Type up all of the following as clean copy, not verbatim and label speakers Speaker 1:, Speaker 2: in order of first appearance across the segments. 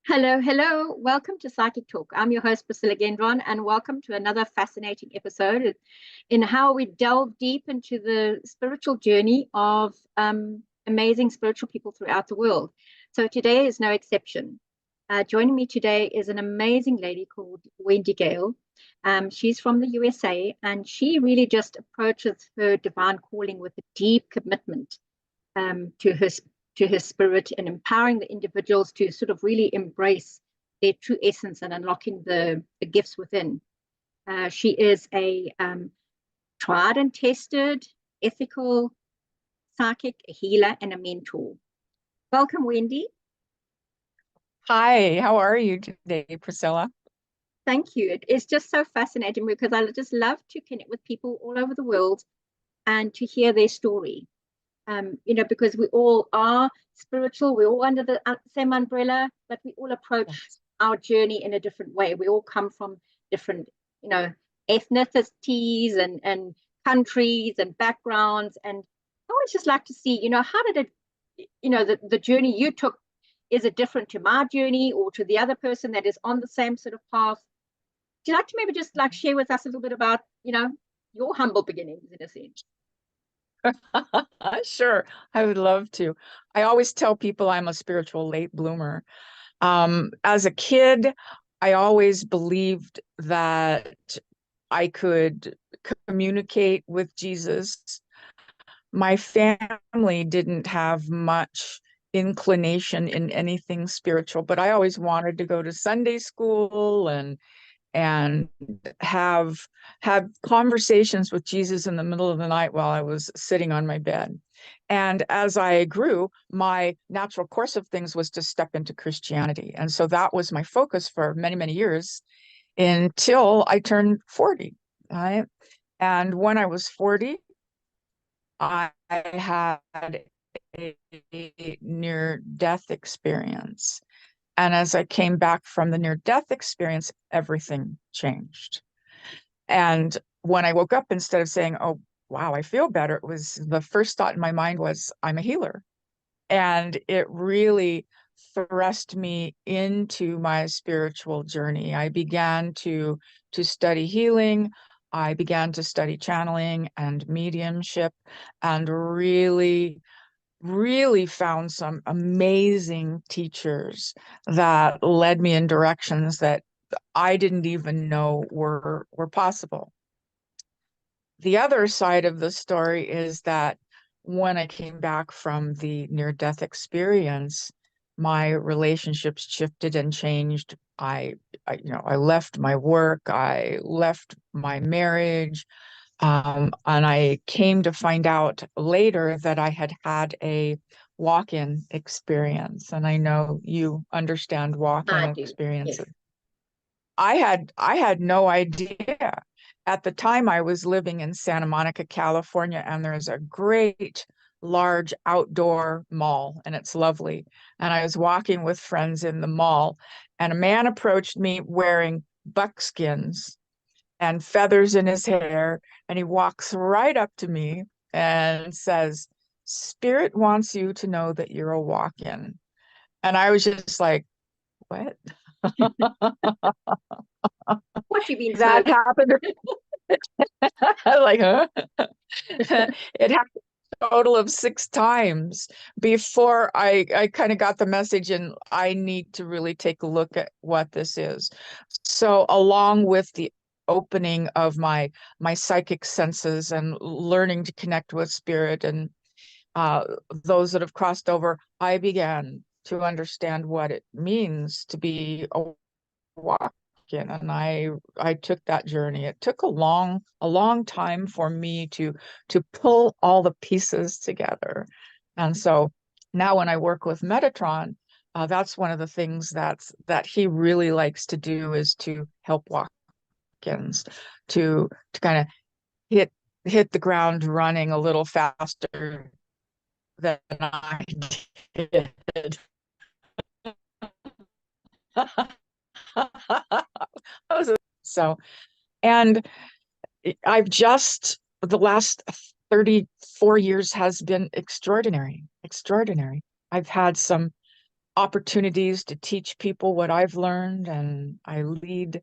Speaker 1: Hello, hello. Welcome to Psychic Talk. I'm your host, Priscilla Gendron, and welcome to another fascinating episode in how we delve deep into the spiritual journey of amazing spiritual people throughout the world. So today is no exception. Joining me today is an amazing lady called Wendy Gayle. She's from the USA, and she really just approaches her divine calling with a deep commitment to her spirit and empowering the individuals to sort of really embrace their true essence and unlocking the gifts within. She is a tried and tested, ethical psychic, a healer, and a mentor. Welcome, Wendy.
Speaker 2: Hi, how are you today, Priscilla?
Speaker 1: Thank you. It's just so fascinating because I just love to connect with people all over the world and to hear their story. Because we all are spiritual, we're all under the same umbrella, but we all approach our journey in a different way. We all come from different, ethnicities and countries and backgrounds. And I always just like to see, how did it, the journey you took, is it different to my journey or to the other person that is on the same sort of path? Do you like to maybe just like share with us a little bit about, your humble beginnings in a sense?
Speaker 2: Sure, I would love to. I always tell people I'm a spiritual late bloomer. As a kid, I always believed that I could communicate with Jesus. My family didn't have much inclination in anything spiritual, but I always wanted to go to Sunday school and have conversations with Jesus in the middle of the night while I was sitting on my bed. And as I grew, my natural course of things was to step into Christianity. And so that was my focus for many, many years until I turned 40. Right? And when I was 40, I had a near-death experience. And as I came back from the near-death experience, everything changed. And when I woke up, instead of saying, oh, wow, I feel better, it was the first thought in my mind was, I'm a healer. And it really thrust me into my spiritual journey. I began to study healing. I began to study channeling and mediumship and really found some amazing teachers that led me in directions that I didn't even know were possible. The other side of the story is that when I came back from the near-death experience, my relationships shifted and changed. I left my work, I left my marriage, and I came to find out later that I had had a walk-in experience. And I know you understand walk-in
Speaker 1: I do, yes.
Speaker 2: experiences. I had no idea. At the time, I was living in Santa Monica, California, and there's a great large outdoor mall, and it's lovely. And I was walking with friends in the mall, and a man approached me wearing buckskins and feathers in his hair. And he walks right up to me and says, Spirit wants you to know that you're a walk-in. And I was just like, what?
Speaker 1: What you been
Speaker 2: That
Speaker 1: smoking?
Speaker 2: happened. Like, huh? It happened a total of 6 times before I kind of got the message, and I need to really take a look at what this is. So along with the opening of my psychic senses and learning to connect with spirit and those that have crossed over, I began to understand what it means to be a walk-in, and I took that journey. It took a long time for me to pull all the pieces together. And so now when I work with Metatron, that's one of the things that he really likes to do, is to help walk-ins to kind of hit the ground running a little faster than I did. So, and I've just, the last 34 years has been extraordinary. I've had some opportunities to teach people what I've learned, and I lead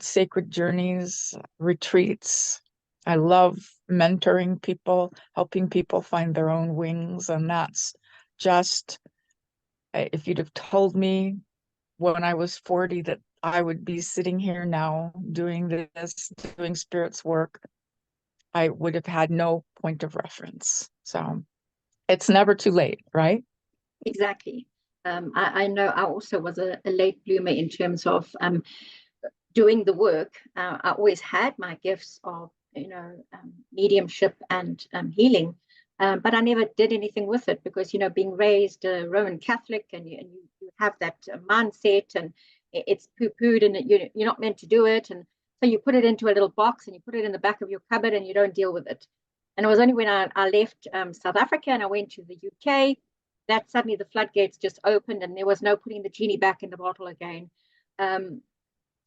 Speaker 2: sacred journeys, retreats. I love mentoring people, helping people find their own wings. And that's just, if you'd have told me when I was 40 that I would be sitting here now doing this, doing spirits work, I would have had no point of reference. So it's never too late, right?
Speaker 1: Exactly. I know I also was a late bloomer in terms of doing the work. I always had my gifts of, mediumship and healing, but I never did anything with it because, being raised Roman Catholic, and you have that mindset, and it's poo-pooed, and you're not meant to do it. And so you put it into a little box and you put it in the back of your cupboard and you don't deal with it. And it was only when I left South Africa and I went to the UK that suddenly the floodgates just opened and there was no putting the genie back in the bottle again. Um,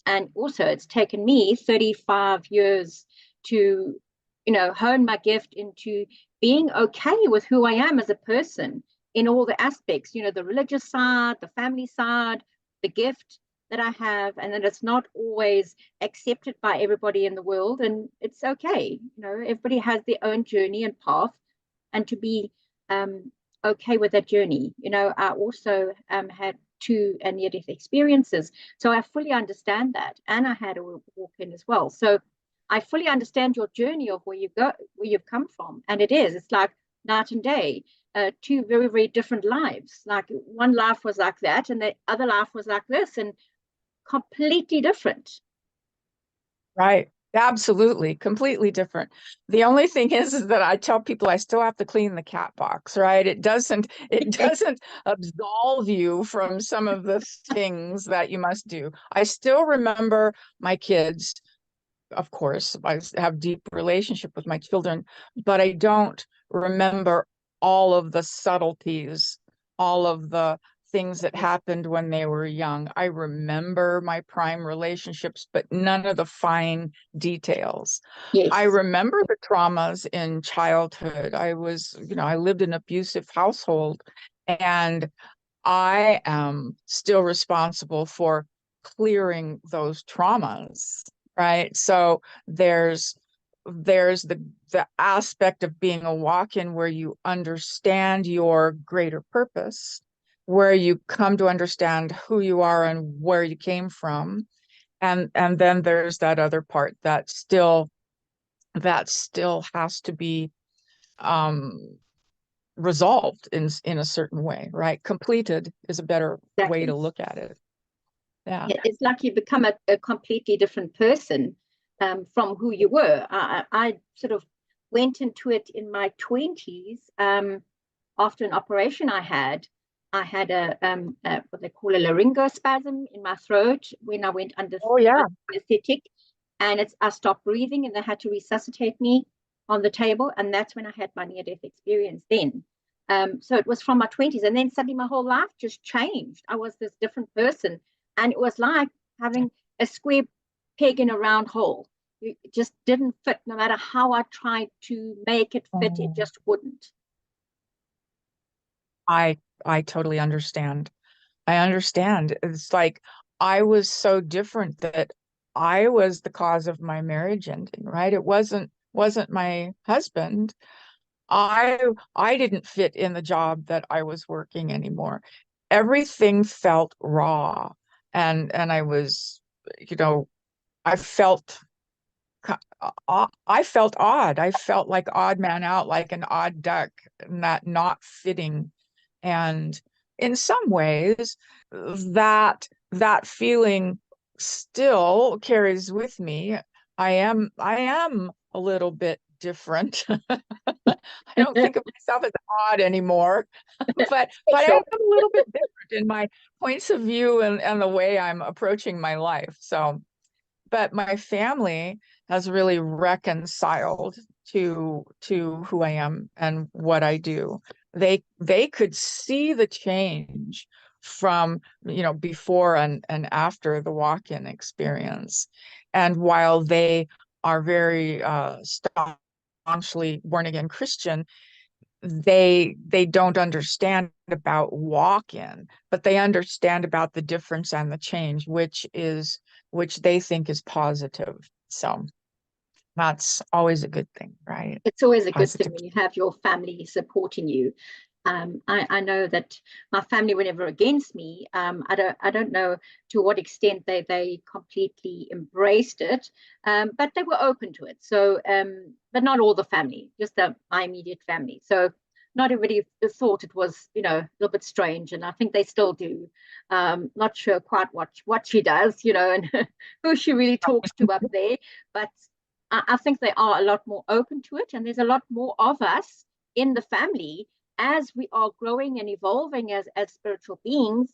Speaker 1: and also it's taken me 35 years to hone my gift into being okay with who I am as a person in all the aspects, the religious side, the family side, the gift that I have, and that it's not always accepted by everybody in the world. And it's okay, everybody has their own journey and path, and to be okay with that journey. I also had two near-death experiences, so I fully understand that, and I had a walk-in as well. So I fully understand your journey of where you've come from, and it's like night and day. Two very, very different lives. Like one life was like that, and the other life was like this, and completely different.
Speaker 2: Right. Absolutely. Completely different. The only thing is that I tell people I still have to clean the cat box, right? It doesn't absolve you from some of the things that you must do. I still remember my kids. Of course, I have deep relationship with my children, but I don't remember all of the subtleties, all of the things that happened when they were young. I remember my prime relationships, but none of the fine details. I
Speaker 1: Yes.
Speaker 2: remember the traumas in childhood. I lived in an abusive household, and I am still responsible for clearing those traumas, right? So there's the aspect of being a walk-in where you understand your greater purpose, where you come to understand who you are and where you came from. And then there's that other part that still has to be um resolved in a certain way, right? Completed is a better way
Speaker 1: Exactly.
Speaker 2: to look at it. Yeah.
Speaker 1: Yeah, it's like you become a completely different person from who you were. I sort of went into it in my 20s after an operation I had. I had what they call a laryngospasm in my throat when I went under
Speaker 2: Oh yeah.
Speaker 1: anesthetic, and I stopped breathing, and they had to resuscitate me on the table, and that's when I had my near-death experience. Then, so it was from my 20s, and then suddenly my whole life just changed. I was this different person, and it was like having a square peg in a round hole. It just didn't fit. No matter how I tried to make it fit, it
Speaker 2: Oh,
Speaker 1: just wouldn't.
Speaker 2: I totally understand. I understand. It's like I was so different that I was the cause of my marriage ending, right? It wasn't my husband. I I didn't fit in the job that I was working anymore. Everything felt raw, and I was, you know, I felt I felt odd. I felt like odd man out, like an odd duck, not fitting. And in some ways, that feeling still carries with me. I am a little bit different. I don't think of myself as odd anymore, but I am
Speaker 1: Sure.
Speaker 2: a little bit different in my points of view and the way I'm approaching my life. So, but my family has really reconciled to who I am and what I do. They could see the change from, before and after the walk-in experience. And while they are very staunchly born again Christian, they don't understand about walk-in, but they understand about the difference and the change, which they think is positive. So that's always a good thing, right?
Speaker 1: It's always a good thing
Speaker 2: Positive.
Speaker 1: when you have your family supporting you. I know that my family were never against me. I don't know to what extent they completely embraced it, but they were open to it. So, but not all the family, just my immediate family. So not everybody thought it was, a little bit strange, and I think they still do. Not sure quite what she does, and who she really talks to up there, but I think they are a lot more open to it, and there's a lot more of us in the family as we are growing and evolving as spiritual beings.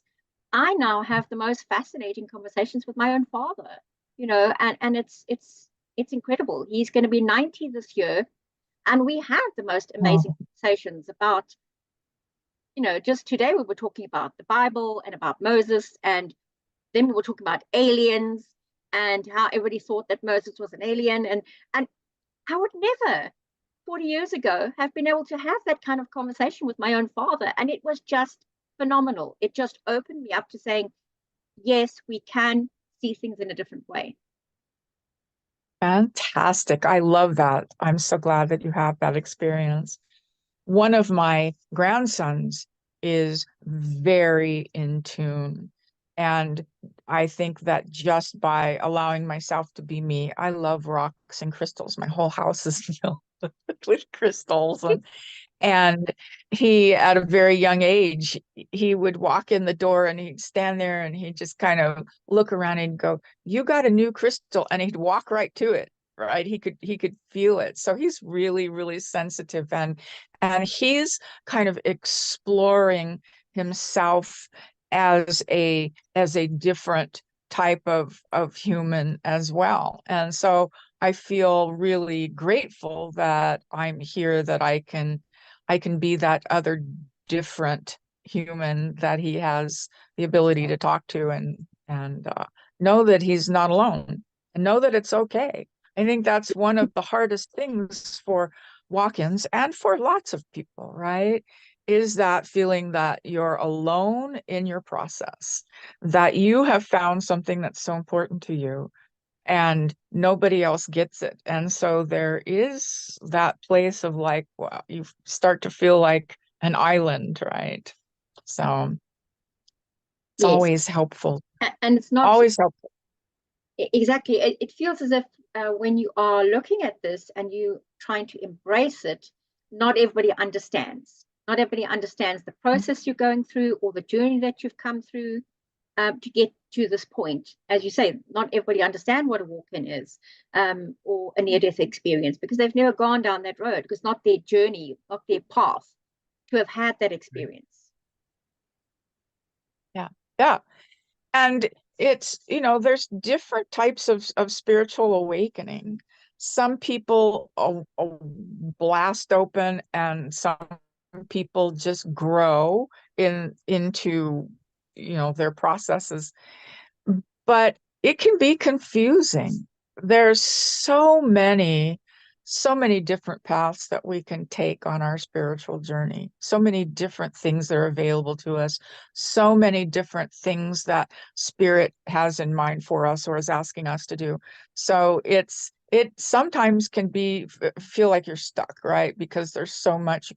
Speaker 1: I now have the most fascinating conversations with my own father, and it's incredible. He's going to be 90 this year, and we have the most amazing conversations about, just today we were talking about the Bible and about Moses, and then we were talking about aliens and how everybody thought that Moses was an alien, and I would never 40 years ago have been able to have that kind of conversation with my own father. And it was just phenomenal. It just opened me up to saying, yes, we can see things in a different way.
Speaker 2: Fantastic. I love that. I'm so glad that you have that experience. One of my grandsons is very in tune. And I think that just by allowing myself to be me, I love rocks and crystals. My whole house is filled with crystals. And he, at a very young age, he would walk in the door and he'd stand there and he'd just kind of look around and go, "You got a new crystal," and he'd walk right to it. Right. He could feel it. So he's really, really sensitive, and he's kind of exploring himself as a different type of human as well. And so I feel really grateful that I'm here, that I can be that other different human that he has the ability to talk to, and know that he's not alone, and know that it's okay. I think that's one of the hardest things for walk-ins and for lots of people, right? Is that feeling that you're alone in your process, that you have found something that's so important to you and nobody else gets it. And so there is that place of like, wow, you start to feel like an island, right? So it's
Speaker 1: Yes.
Speaker 2: always helpful.
Speaker 1: And it's not
Speaker 2: Always helpful.
Speaker 1: exactly, it feels as if when you are looking at this and you trying to embrace it, not everybody understands. Not everybody understands the process you're going through or the journey that you've come through to get to this point. As you say, not everybody understand what a walk-in is, or a near-death experience, because they've never gone down that road, because not their journey, not their path to have had that experience.
Speaker 2: Yeah. Yeah. And it's, there's different types of spiritual awakening. Some people blast open, and some people just grow into, their processes. But it can be confusing. There's so many different paths that we can take on our spiritual journey, so many different things that are available to us, so many different things that spirit has in mind for us or is asking us to do. So it sometimes can feel like you're stuck, right? Because there's so much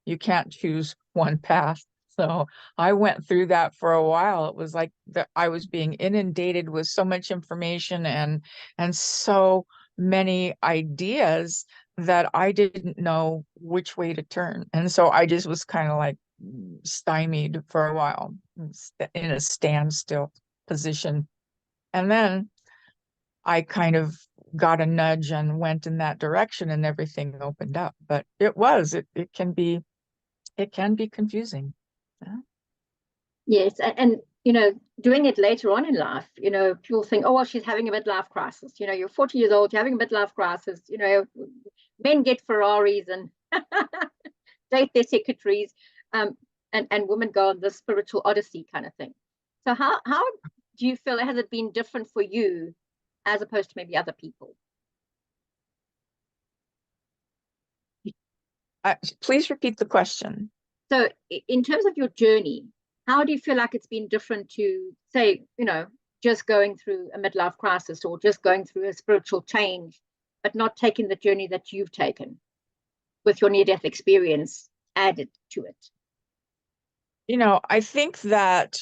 Speaker 2: you can't choose one path. So I went through that for a while. It was like that I was being inundated with so much information and so many ideas that I didn't know which way to turn. And so I just was kind of like stymied for a while in a standstill position. And then I kind of got a nudge and went in that direction, and everything opened up. But it can be confusing. Yeah.
Speaker 1: Yes, and doing it later on in life, people think, oh well, she's having a midlife crisis. You're 40 years old, you're having a midlife crisis. Men get Ferraris and date their secretaries, and women go on the spiritual odyssey kind of thing. So how do you feel, has it been different for you as opposed to maybe other people?
Speaker 2: Please repeat the question.
Speaker 1: So in terms of your journey, how do you feel like it's been different to, say, just going through a midlife crisis or just going through a spiritual change, but not taking the journey that you've taken with your near-death experience added to it?
Speaker 2: I think that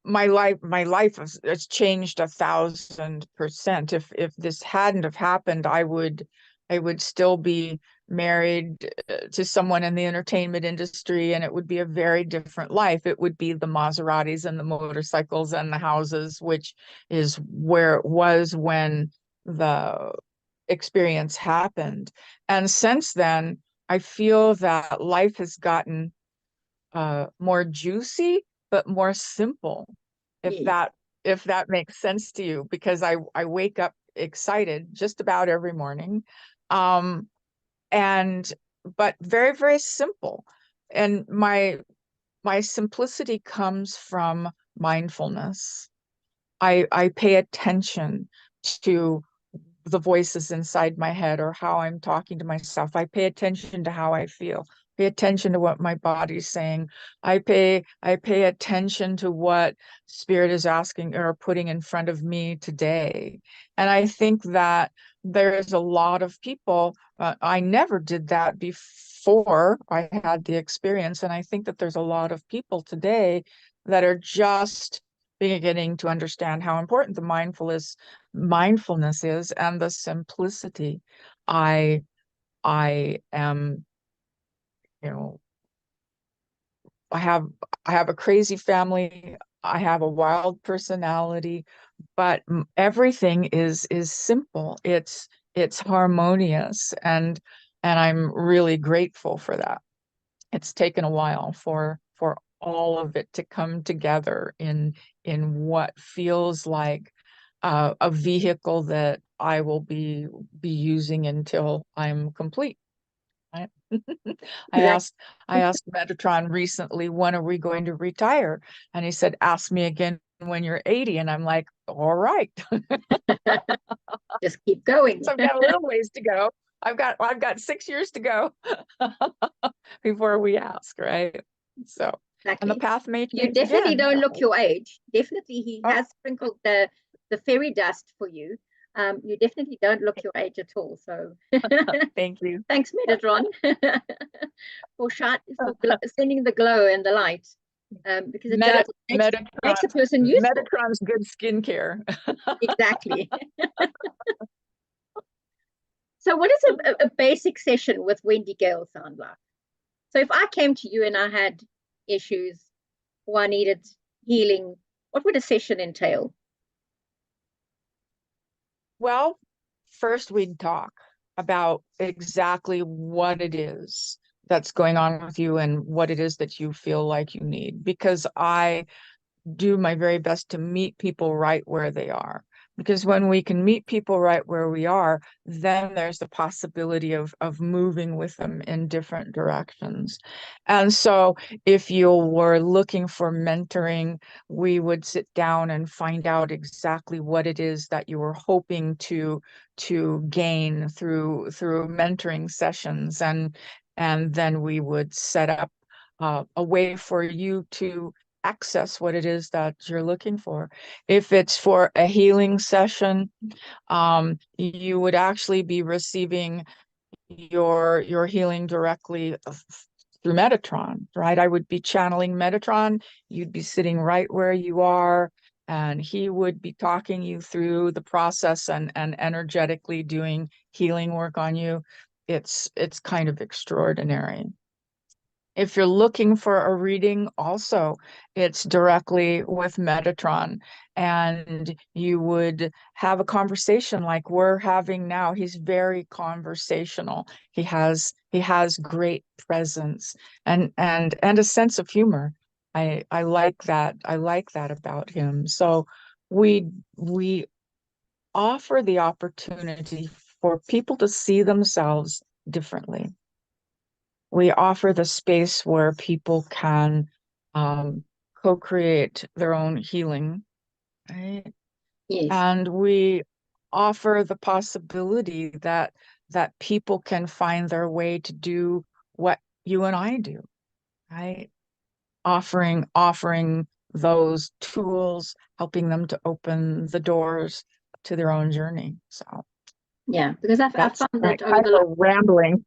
Speaker 2: my life has changed 1,000%. If this hadn't have happened, I would still be married to someone in the entertainment industry, and it would be a very different life. It would be the Maseratis and the motorcycles and the houses, which is where it was when the experience happened. And since then, I feel that life has gotten more juicy, but more simple, if
Speaker 1: Yes.
Speaker 2: that makes sense to you, because I wake up excited just about every morning. And but very, very simple. And my simplicity comes from mindfulness. I pay attention to the voices inside my head or how I'm talking to myself. I pay attention to how I feel. Pay attention to what my body's saying. I pay attention to what spirit is asking or putting in front of me today. And I think that there is a lot of people, I never did that before I had the experience. And I think that there's a lot of people today that are just beginning to understand how important the mindfulness is, and the simplicity. I am, you know, I have a crazy family. I have a wild personality, but everything is simple. It's harmonious, and I'm really grateful for that. It's taken a while for all of it to come together in what feels like a vehicle that I will be using until I'm complete. Right?
Speaker 1: Exactly.
Speaker 2: I asked Metatron recently, when are we going to retire? And he said, ask me again when you're 80. And I'm like, all right.
Speaker 1: Just keep going.
Speaker 2: So I've got a little ways to go. I've got 6 years to go before we ask, right? So, and the
Speaker 1: Exactly.
Speaker 2: path may
Speaker 1: You
Speaker 2: change
Speaker 1: definitely
Speaker 2: again.
Speaker 1: don't look your age. Definitely, he
Speaker 2: Oh,
Speaker 1: has sprinkled the fairy dust for you. You definitely don't look your age at all. So
Speaker 2: thank you.
Speaker 1: thanks, Metatron, for sending the glow and the light. Because it does, makes a person useful.
Speaker 2: Metatron's good skincare.
Speaker 1: Exactly. So what does a basic session with Wendy Gayle sound like? So if I came to you and I had issues or I needed healing, what would a session entail?
Speaker 2: Well, first we'd talk about exactly what it is that's going on with you and what it is that you feel like you need, because I do my very best to meet people right where they are. Because when we can meet people right where we are, then there's the possibility of moving with them in different directions. And so if you were looking for mentoring, we would sit down and find out exactly what it is that you were hoping to gain through mentoring sessions. And then we would set up a way for you to access what it is that you're looking for. If it's for a healing session, you would actually be receiving your healing directly through Metatron, right? I would be channeling Metatron. You'd be sitting right where you are, and he would be talking you through the process and energetically doing healing work on you. It's kind of extraordinary. If you're looking for a reading, also, it's directly with Metatron, and you would have a conversation like we're having now. He's very conversational. He has great presence and a sense of humor. I like that. I like that about him. So we offer the opportunity for people to see themselves differently. We offer the space where people can co-create their own healing, right?
Speaker 1: Yes.
Speaker 2: And we offer the possibility that that people can find their way to do what you and I do, right? Offering those tools, helping them to open the doors to their own journey. So
Speaker 1: Yeah, because I've
Speaker 2: that's
Speaker 1: found
Speaker 2: kind
Speaker 1: that over the
Speaker 2: of rambling.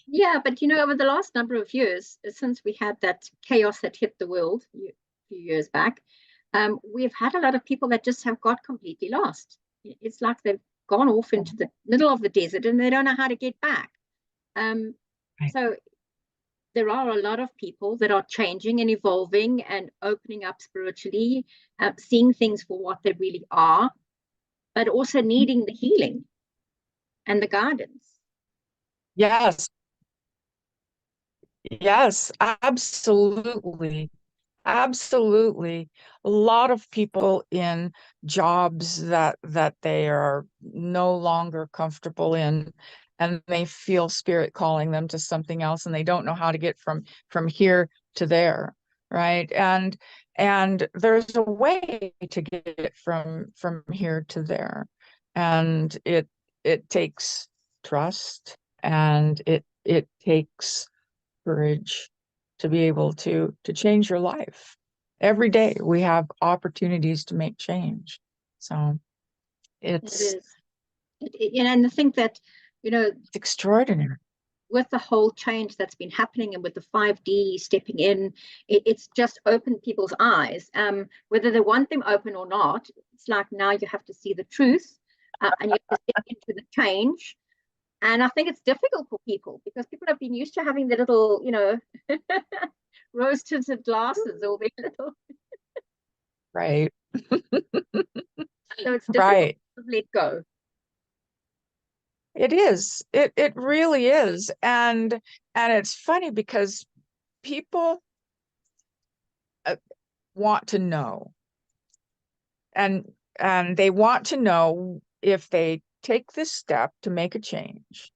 Speaker 1: yeah, but over the last number of years, since we had that chaos that hit the world a few years back, we've had a lot of people that just have got completely lost. It's like they've gone off into the middle of the desert and they don't know how to get back. Um,
Speaker 2: Right.
Speaker 1: so there are a lot of people that are changing and evolving and opening up spiritually, seeing things for what they really are, but also needing the healing and the guidance.
Speaker 2: Yes, yes, absolutely. Absolutely. A lot of people in jobs that they are no longer comfortable in, and they feel spirit calling them to something else, and they don't know how to get from here to there, right? And there's a way to get from here to there. And it takes trust, and it takes courage to be able to change your life. Every day we have opportunities to make change. So
Speaker 1: It
Speaker 2: it's
Speaker 1: is. And I think that,
Speaker 2: extraordinary.
Speaker 1: with the whole change that's been happening and with the 5D stepping in, it's just opened people's eyes. Whether they want them open or not, it's like now you have to see the truth, and you have to step into the change. And I think it's difficult for people because people have been used to having the little, rose tinted glasses or their little,
Speaker 2: Right.
Speaker 1: so it's difficult
Speaker 2: Right.
Speaker 1: to let go.
Speaker 2: It is. It really is. And it's funny because people want to know, and they want to know if they take this step to make a change.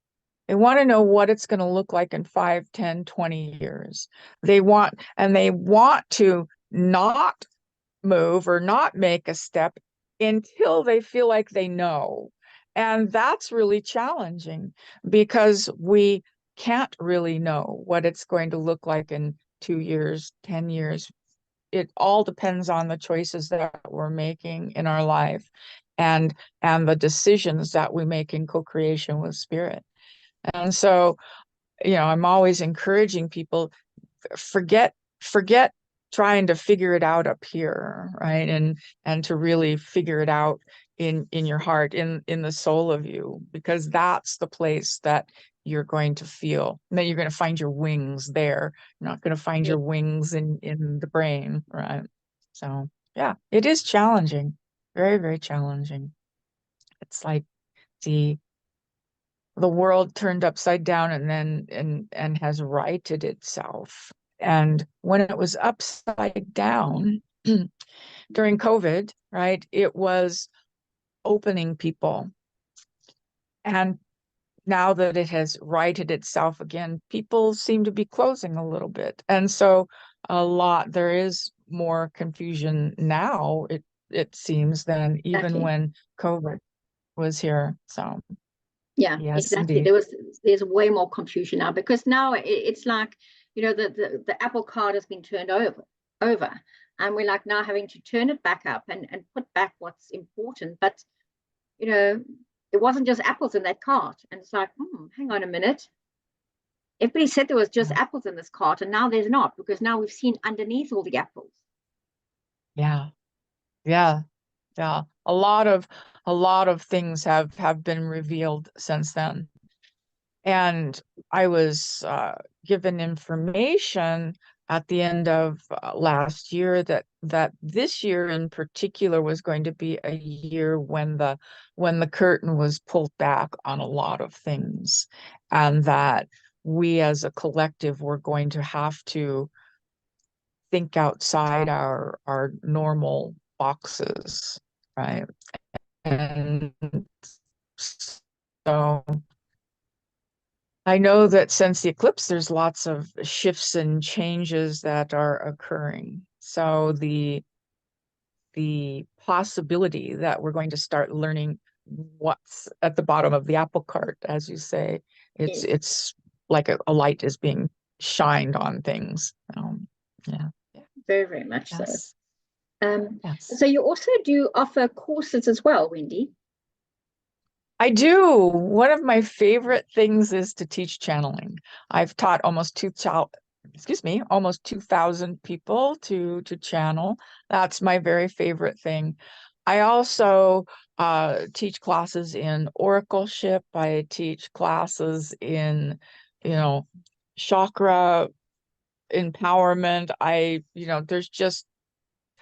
Speaker 2: They want to know what it's going to look like in 5, 10, 20 years. They want to not move or not make a step until they feel like they know. And that's really challenging because we can't really know what it's going to look like in 2 years, 10 years. It all depends on the choices that we're making in our life, and the decisions that we make in co-creation with spirit. And so, I'm always encouraging people, forget trying to figure it out up here, right? And to really figure it out in your heart, in the soul of you, because that's the place that you're going to feel. And then you're going to find your wings there. You're not going to find
Speaker 1: Yeah.
Speaker 2: your wings in the brain, right? So yeah, it is challenging. Very, very challenging. It's like the world turned upside down and then and has righted itself. And when it was upside down during COVID, right, it was opening people. And now that it has righted itself again, people seem to be closing a little bit. And so there is more confusion now, it seems, than even
Speaker 1: Exactly.
Speaker 2: when COVID was here. So
Speaker 1: Yeah,
Speaker 2: yes,
Speaker 1: exactly.
Speaker 2: indeed.
Speaker 1: There's way more confusion now because now it's like, the Apple Card has been turned over, and we're like now having to turn it back up and put back what's important. But it wasn't just apples in that cart, and it's like, hang on a minute. Everybody said there was just apples in this cart, and now there's not, because now we've seen underneath all the apples.
Speaker 2: Yeah. Yeah. Yeah. A lot of things have been revealed since then. And I was given information at the end of last year that this year in particular was going to be a year when the curtain was pulled back on a lot of things, and that we as a collective were going to have to think outside our normal boxes, right? And so I know that since the eclipse, there's lots of shifts and changes that are occurring. So the possibility that we're going to start learning what's at the bottom of the apple cart, as you say.
Speaker 1: Yes,
Speaker 2: It's like a light is being shined on things. Yeah.
Speaker 1: very, very much so.
Speaker 2: Yes. Yes.
Speaker 1: So you also do offer courses as well, Wendy?
Speaker 2: I do. One of my favorite things is to teach channeling. I've taught almost 2,000 people to channel. That's my very favorite thing. I also teach classes in oracleship. I teach classes in, chakra empowerment. There's just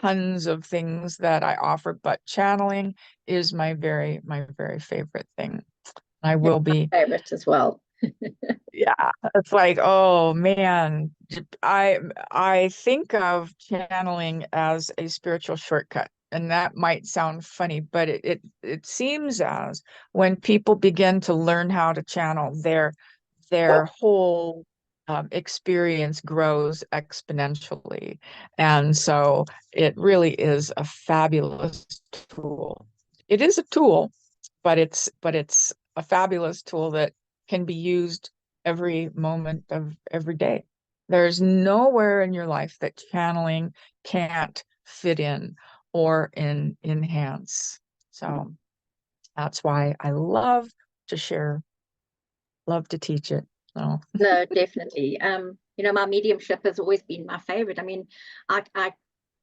Speaker 2: tons of things that I offer, but channeling is my very favorite thing. I
Speaker 1: That's
Speaker 2: will
Speaker 1: my
Speaker 2: be,
Speaker 1: favorite as well.
Speaker 2: yeah, it's like, oh man, I think of channeling as a spiritual shortcut. And that might sound funny, but it seems as when people begin to learn how to channel, their whole experience grows exponentially. And so it really is a fabulous tool. It is a tool, but it's a fabulous tool that can be used every moment of every day. There's nowhere in your life that channeling can't fit in or enhance. So that's why I love to share, love to teach it. So
Speaker 1: No, definitely. My mediumship has always been my favorite. I mean, I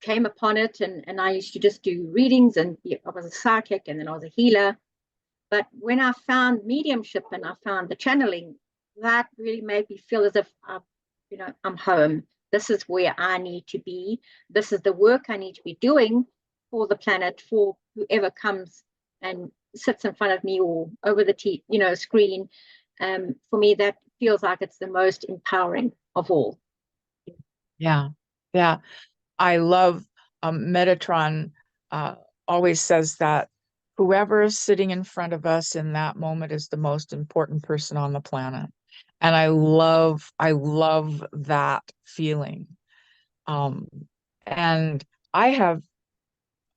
Speaker 1: came upon it and I used to just do readings and I was a psychic and then I was a healer. But when I found mediumship and I found the channeling, that really made me feel as if I'm home. This is where I need to be. This is the work I need to be doing for the planet, for whoever comes and sits in front of me or over the screen. For me, that feels like it's the most empowering of all.
Speaker 2: yeah, yeah. I love Metatron always says that whoever is sitting in front of us in that moment is the most important person on the planet. And I love that feeling. Um, and I have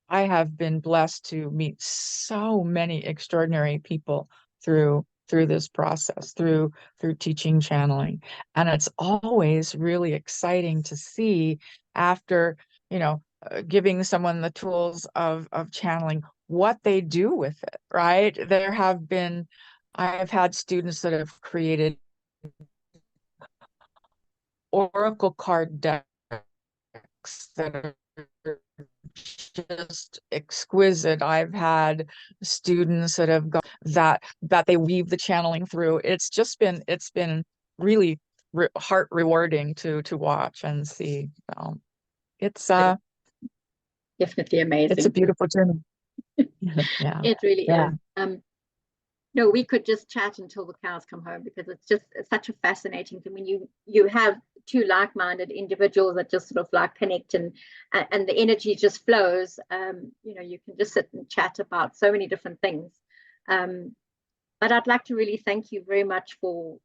Speaker 2: I have been blessed to meet so many extraordinary people through this process, through teaching channeling. And it's always really exciting to see after, giving someone the tools of channeling, what they do with it, right? I've had students that have created oracle card decks that are just exquisite. I've had students that have got that they weave the channeling through. It's been really heart rewarding to watch and see. It's uh
Speaker 1: Definitely
Speaker 2: it's a
Speaker 1: amazing.
Speaker 2: beautiful journey. Yeah.
Speaker 1: It really
Speaker 2: Yeah.
Speaker 1: is. No, we could just chat until the cows come home because it's such a fascinating thing when you have two like-minded individuals that just sort of like connect and the energy just flows. You can just sit and chat about so many different things. But I'd like to really thank you very much for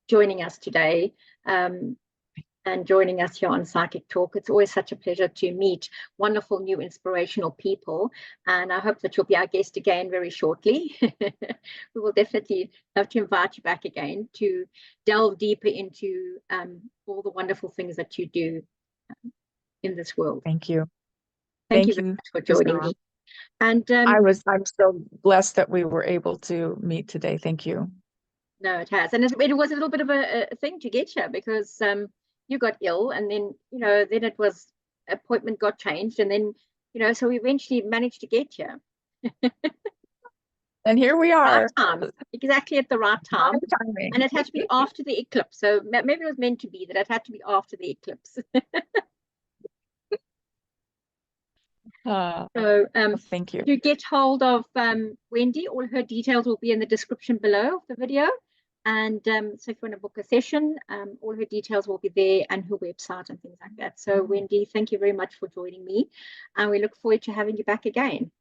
Speaker 1: joining us today. And joining us here on Psychic Talk. It's always such a pleasure to meet wonderful, new, inspirational people. And I hope that you'll be our guest again very shortly. We will definitely have to invite you back again to delve deeper into all the wonderful things that you do in this world.
Speaker 2: Thank you.
Speaker 1: Thank you
Speaker 2: Thank
Speaker 1: very
Speaker 2: you,
Speaker 1: much for joining
Speaker 2: Priscilla.
Speaker 1: me. And
Speaker 2: I'm so blessed that we were able to meet today. Thank you.
Speaker 1: no, it has. And it was a little bit of a thing to get here because you got ill and then, then it was appointment got changed. And then, so we eventually managed to get here.
Speaker 2: And here we
Speaker 1: Right
Speaker 2: are.
Speaker 1: time, exactly at the right time.
Speaker 2: Timing.
Speaker 1: And it had to be after the eclipse. So maybe it was meant to be that it had to be after the eclipse. So
Speaker 2: Thank you.
Speaker 1: to get hold of Wendy, all her details will be in the description below of the video. And so if you want to book a session, all her details will be there and her website and things like that. So Wendy, thank you very much for joining me. And we look forward to having you back again.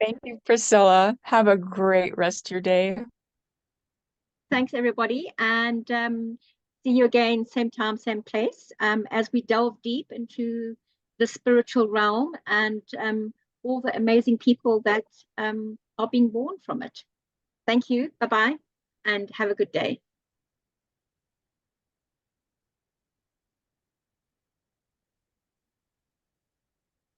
Speaker 2: Thank you, Priscilla. Have a great rest of your day.
Speaker 1: Thanks, everybody. And see you again, same time, same place, as we delve deep into the spiritual realm and all the amazing people that are being born from it. Thank you. Bye-bye, and have a good day.